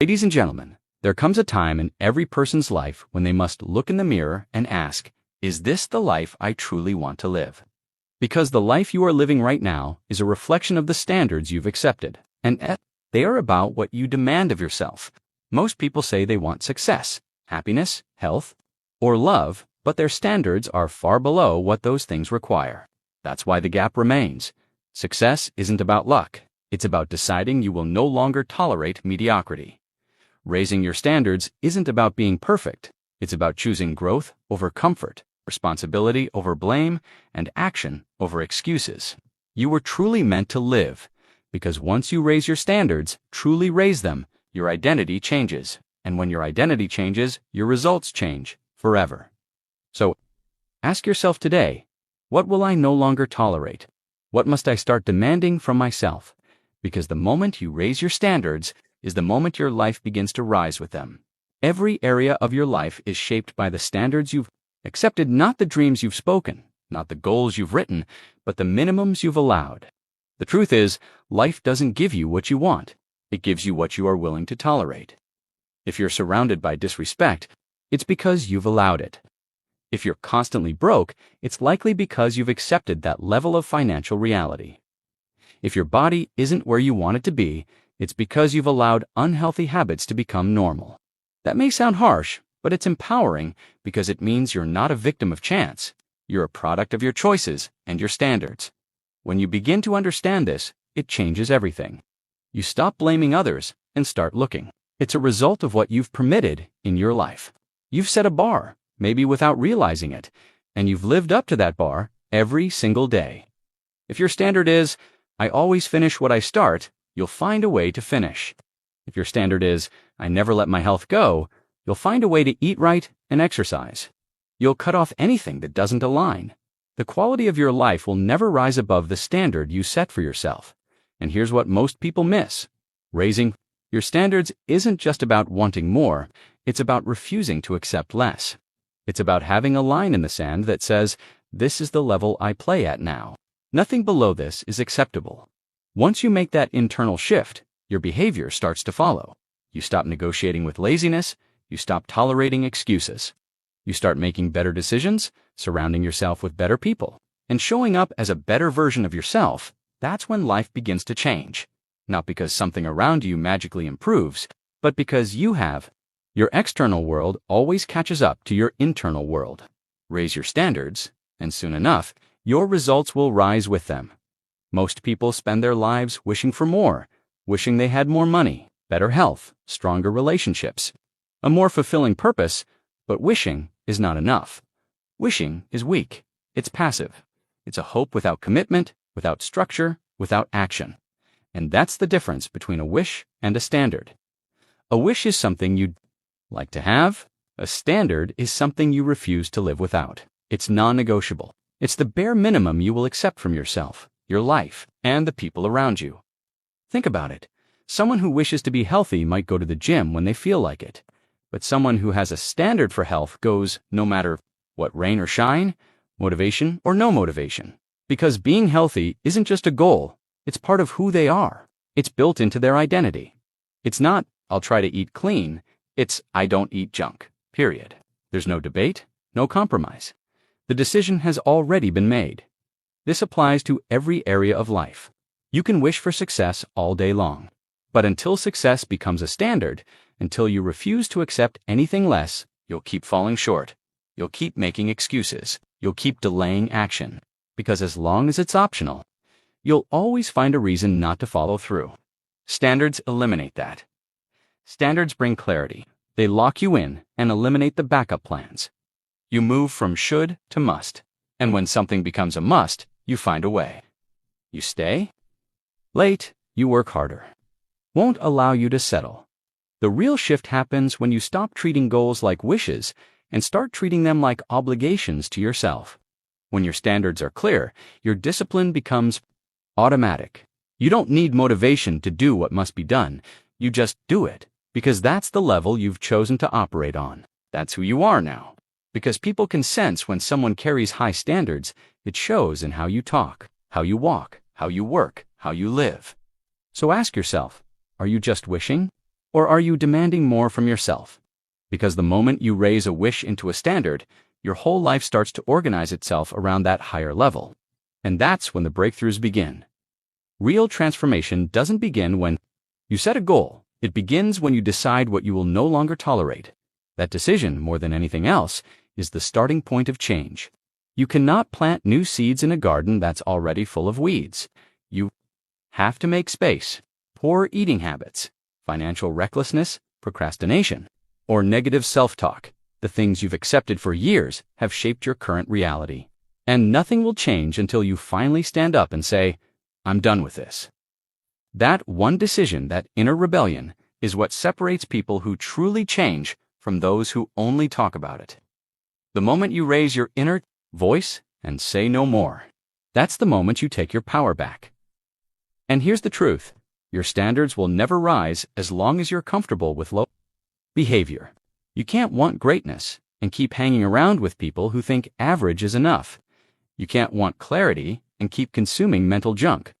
Ladies and gentlemen, there comes a time in every person's life when they must look in the mirror and ask, is this the life I truly want to live? Because the life you are living right now is a reflection of the standards you've accepted, and they are about what you demand of yourself. Most people say they want success, happiness, health, or love, but their standards are far below what those things require. That's why the gap remains. Success isn't about luck. It's about deciding you will no longer tolerate mediocrity. Raising your standards isn't about being perfect. It's about choosing growth over comfort, responsibility over blame, and action over excuses. You were truly meant to live, because once you raise your standards, truly raise them, your identity changes. And when your identity changes, your results change forever. So, ask yourself today, what will I no longer tolerate? What must I start demanding from myself? Because the moment you raise your standards is the moment your life begins to rise with them. Every area of your life is shaped by the standards you've accepted, not the dreams you've spoken, not the goals you've written, but the minimums you've allowed. The truth is, life doesn't give you what you want. It gives you what you are willing to tolerate. If you're surrounded by disrespect, it's because you've allowed it. If you're constantly broke, it's likely because you've accepted that level of financial reality. If your body isn't where you want it to be, it's because you've allowed unhealthy habits to become normal. That may sound harsh, but it's empowering because it means you're not a victim of chance. You're a product of your choices and your standards. When you begin to understand this, it changes everything. You stop blaming others and start looking. It's a result of what you've permitted in your life. You've set a bar, maybe without realizing it, and you've lived up to that bar every single day. If your standard is, I always finish what I start, you'll find a way to finish. If your standard is, I never let my health go, you'll find a way to eat right and exercise. You'll cut off anything that doesn't align. The quality of your life will never rise above the standard you set for yourself. And here's what most people miss. Raising your standards isn't just about wanting more, it's about refusing to accept less. It's about having a line in the sand that says, this is the level I play at now. Nothing below this is acceptable. Once you make that internal shift, your behavior starts to follow. You stop negotiating with laziness, you stop tolerating excuses. You start making better decisions, surrounding yourself with better people, and showing up as a better version of yourself. That's when life begins to change. Not because something around you magically improves, but because you have. Your external world always catches up to your internal world. Raise your standards, and soon enough, your results will rise with them. Most people spend their lives wishing for more, wishing they had more money, better health, stronger relationships, a more fulfilling purpose, but wishing is not enough. Wishing is weak. It's passive. It's a hope without commitment, without structure, without action. And that's the difference between a wish and a standard. A wish is something you'd like to have. A standard is something you refuse to live without. It's non-negotiable. It's the bare minimum you will accept from yourself, your life, and the people around you. Think about it. Someone who wishes to be healthy might go to the gym when they feel like it. But someone who has a standard for health goes no matter what, rain or shine, motivation or no motivation. Because being healthy isn't just a goal, it's part of who they are. It's built into their identity. It's not, I'll try to eat clean, it's, I don't eat junk, period. There's no debate, no compromise. The decision has already been made. This applies to every area of life. You can wish for success all day long. But until success becomes a standard, until you refuse to accept anything less, you'll keep falling short. You'll keep making excuses. You'll keep delaying action. Because as long as it's optional, you'll always find a reason not to follow through. Standards eliminate that. Standards bring clarity. They lock you in and eliminate the backup plans. You move from should to must. And when something becomes a must, you find a way. You stay late, you work harder. Won't allow you to settle. The real shift happens when you stop treating goals like wishes and start treating them like obligations to yourself. When your standards are clear, your discipline becomes automatic. You don't need motivation to do what must be done. You just do it, because that's the level you've chosen to operate on. That's who you are now. Because people can sense when someone carries high standards, it shows in how you talk, how you walk, how you work, how you live. So ask yourself, are you just wishing? Or are you demanding more from yourself? Because the moment you raise a wish into a standard, your whole life starts to organize itself around that higher level. And that's when the breakthroughs begin. Real transformation doesn't begin when you set a goal. It begins when you decide what you will no longer tolerate. That decision, more than anything else, is the starting point of change. You cannot plant new seeds in a garden that's already full of weeds. You have to make space. Poor eating habits, financial recklessness, procrastination, or negative self-talk, the things you've accepted for years, have shaped your current reality. And nothing will change until you finally stand up and say, I'm done with this. That one decision, that inner rebellion, is what separates people who truly change from those who only talk about it. The moment you raise your inner voice and say no more, that's the moment you take your power back. And here's the truth. Your standards will never rise as long as you're comfortable with low behavior. You can't want greatness and keep hanging around with people who think average is enough. You can't want clarity and keep consuming mental junk.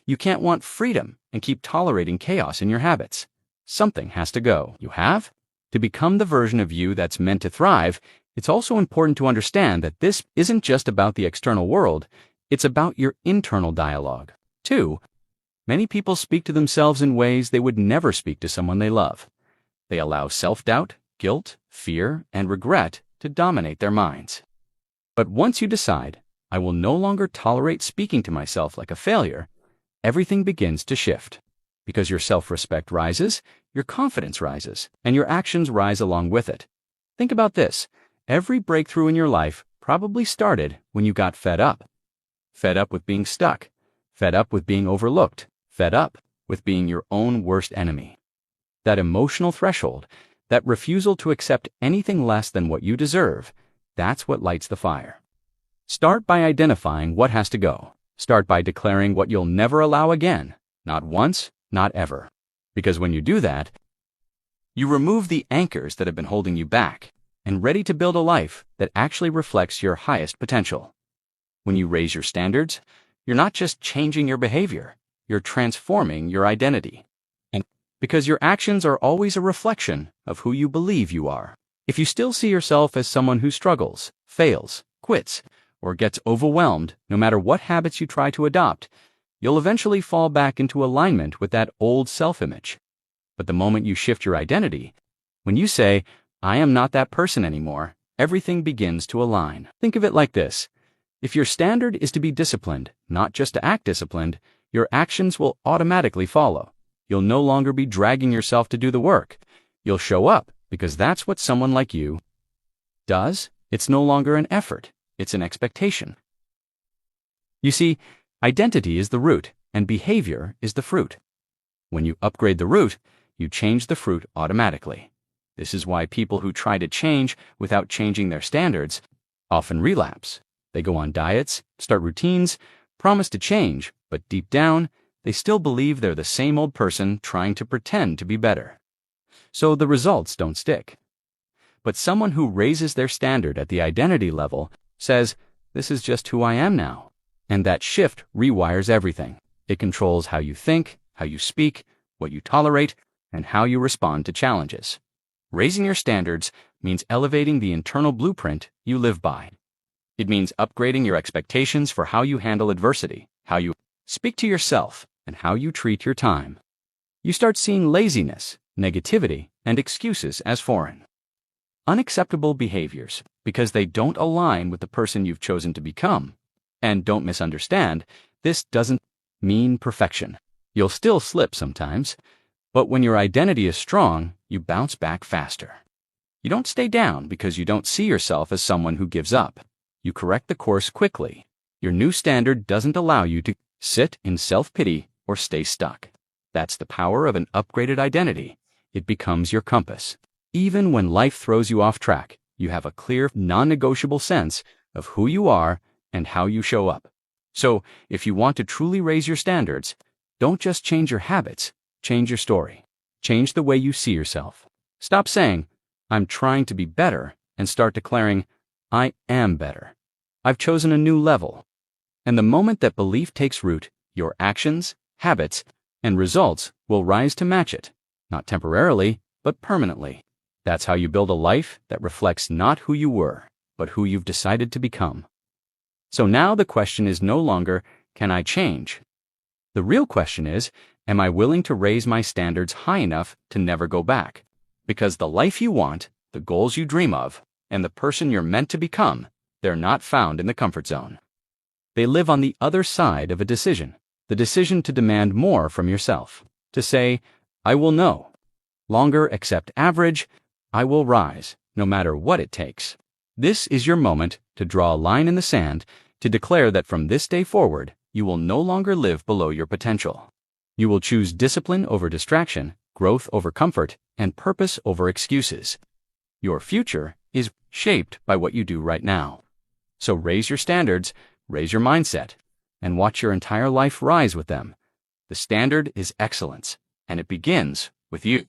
You can't want freedom and keep tolerating chaos in your habits. Something has to go. You have to become the version of you that's meant to thrive. It's also important to understand that this isn't just about the external world, it's about your internal dialogue. 2. Many people speak to themselves in ways they would never speak to someone they love. They allow self-doubt, guilt, fear, and regret to dominate their minds. But once you decide, I will no longer tolerate speaking to myself like a failure, everything begins to shift. Because your self-respect rises, your confidence rises, and your actions rise along with it. Think about this. Every breakthrough in your life probably started when you got fed up. Fed up with being stuck. Fed up with being overlooked. Fed up with being your own worst enemy. That emotional threshold, that refusal to accept anything less than what you deserve, that's what lights the fire. Start by identifying what has to go. Start by declaring what you'll never allow again. Not once, not ever. Because when you do that, you remove the anchors that have been holding you back and ready to build a life that actually reflects your highest potential. When you raise your standards, you're not just changing your behavior, you're transforming your identity. And because your actions are always a reflection of who you believe you are. If you still see yourself as someone who struggles, fails, quits, or gets overwhelmed no matter what habits you try to adopt, you'll eventually fall back into alignment with that old self-image. But the moment you shift your identity, when you say, I am not that person anymore, everything begins to align. Think of it like this. If your standard is to be disciplined, not just to act disciplined, your actions will automatically follow. You'll no longer be dragging yourself to do the work. You'll show up because that's what someone like you does. It's no longer an effort. It's an expectation. You see, identity is the root and behavior is the fruit. When you upgrade the root, you change the fruit automatically. This is why people who try to change without changing their standards often relapse. They go on diets, start routines, promise to change, but deep down, they still believe they're the same old person trying to pretend to be better. So the results don't stick. But someone who raises their standard at the identity level says, this is just who I am now. And that shift rewires everything. It controls how you think, how you speak, what you tolerate, and how you respond to challenges. Raising your standards means elevating the internal blueprint you live by. It means upgrading your expectations for how you handle adversity, how you speak to yourself, and how you treat your time. You start seeing laziness, negativity, and excuses as foreign. Unacceptable behaviors because they don't align with the person you've chosen to become. And don't misunderstand, this doesn't mean perfection. You'll still slip sometimes, but when your identity is strong, you bounce back faster. You don't stay down because you don't see yourself as someone who gives up. You correct the course quickly. Your new standard doesn't allow you to sit in self-pity or stay stuck. That's the power of an upgraded identity. It becomes your compass. Even when life throws you off track, you have a clear, non-negotiable sense of who you are and how you show up. So, if you want to truly raise your standards, don't just change your habits, change your story. Change the way you see yourself. Stop saying, I'm trying to be better, and start declaring, I am better. I've chosen a new level. And the moment that belief takes root, your actions, habits, and results will rise to match it. not temporarily, but permanently. That's how you build a life that reflects not who you were, but who you've decided to become. So now the question is no longer, can I change? The real question is, am I willing to raise my standards high enough to never go back? Because the life you want, the goals you dream of, and the person you're meant to become, they're not found in the comfort zone. They live on the other side of a decision, the decision to demand more from yourself, to say, I will no longer accept average, I will rise, no matter what it takes. This is your moment to draw a line in the sand, to declare that from this day forward, you will no longer live below your potential. You will choose discipline over distraction, growth over comfort, and purpose over excuses. Your future is shaped by what you do right now. So raise your standards, raise your mindset, and watch your entire life rise with them. The standard is excellence, and it begins with you.